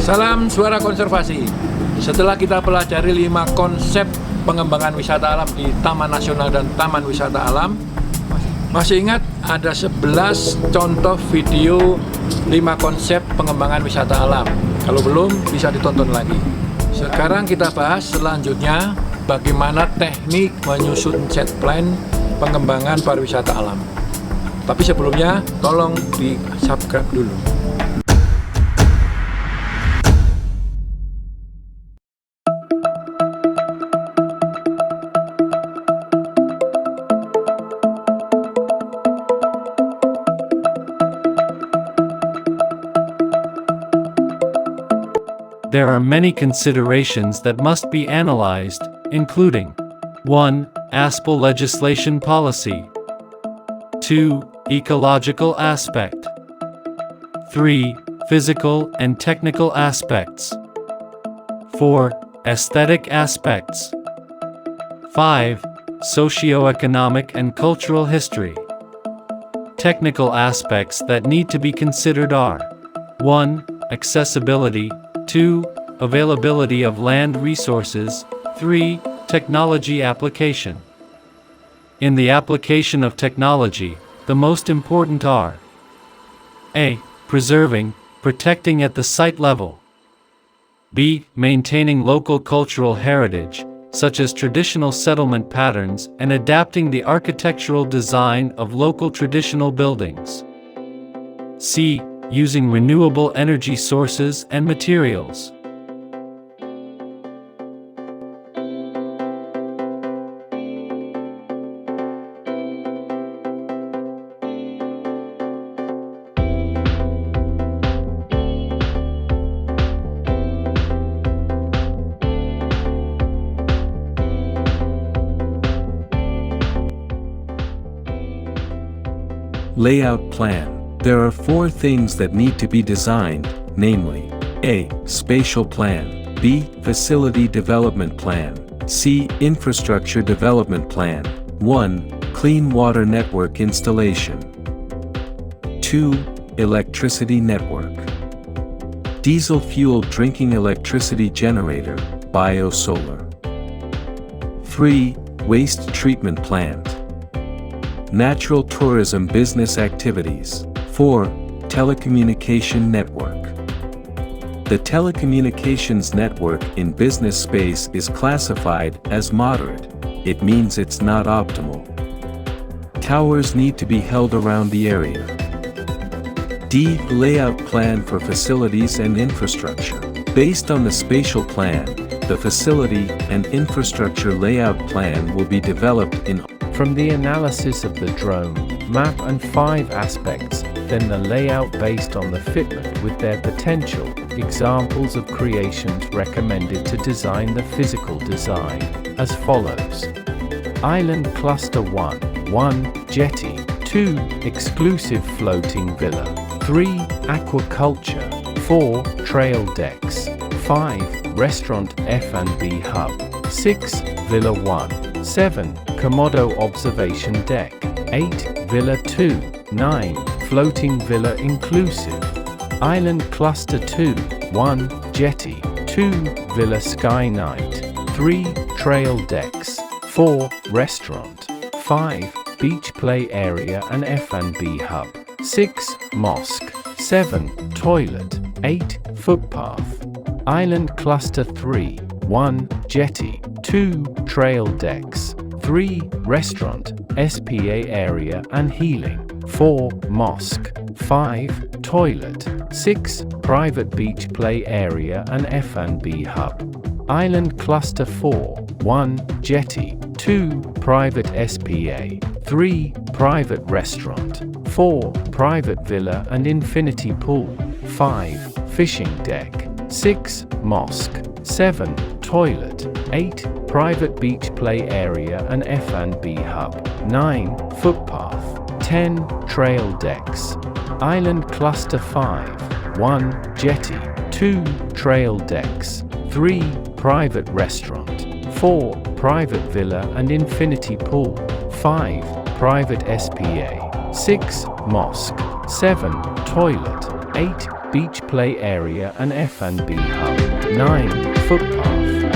Salam suara konservasi. Setelah kita pelajari 5 konsep pengembangan wisata alam di Taman Nasional dan Taman Wisata Alam, masih ingat ada 11 contoh video 5 konsep pengembangan wisata alam? Kalau belum, bisa ditonton lagi. Sekarang kita bahas selanjutnya bagaimana teknik menyusun set plan pengembangan pariwisata alam. Tapi sebelumnya, tolong di-subscribe dulu. There are many considerations that must be analyzed, including 1. ASPL legislation policy, 2. Ecological aspect, 3. Physical and technical aspects, 4. Aesthetic aspects, 5. Socioeconomic and cultural history. Technical aspects that need to be considered are 1. Accessibility, 2. Availability of land resources, 3. Technology application. In the application of technology, the most important are A. Preserving, protecting at the site level. B. Maintaining local cultural heritage, such as traditional settlement patterns and adapting the architectural design of local traditional buildings. C. Using renewable energy sources and materials. Layout plan. There are 4 things that need to be designed, namely A. Spatial plan, B. Facility development plan, C. Infrastructure development plan. 1. Clean water network installation. 2. Electricity network. Diesel-fueled drinking electricity generator, biosolar. 3. Waste treatment plant. Natural tourism business activities. 4. Telecommunication network. The telecommunications network in business space is classified as moderate. It means it's not optimal. Towers need to be held around the area. D. Layout plan for facilities and infrastructure. Based on the spatial plan, the facility and infrastructure layout plan will be developed in from the analysis of the drone, map and 5 aspects, then the layout based on the fitment with their potential. Examples of creations recommended to design the physical design, as follows. Island Cluster 1 Jetty, 2. Exclusive floating villa, 3. Aquaculture, 4. Trail decks, 5. Restaurant F&B hub, 6. Villa 1, 7. Komodo observation deck, 8. Villa 2, 9. Floating villa inclusive. Island Cluster 2, 1. Jetty, 2. Villa Sky Night, 3. Trail decks, 4. Restaurant, 5. Beach play area and F&B hub, 6. Mosque, 7. Toilet, 8. Footpath. Island Cluster 3, 1. Jetty, 2. Trail decks, 3. Restaurant, SPA area and healing, 4. Mosque, 5. Toilet, 6. Private beach play area and F&B hub. Island Cluster 4, 1. Jetty, 2. Private SPA, 3. Private restaurant, 4. Private villa and infinity pool, 5. Fishing deck, 6. Mosque, 7. Toilet, 8. Private beach play area and F&B hub, 9. Footpath, 10. Trail decks. Island Cluster 5, 1. Jetty, 2. Trail decks, 3. Private restaurant, 4. Private villa and infinity pool, 5. Private SPA, 6. Mosque, 7. Toilet, 8. beach play area and F&B hub. 9. Footpath.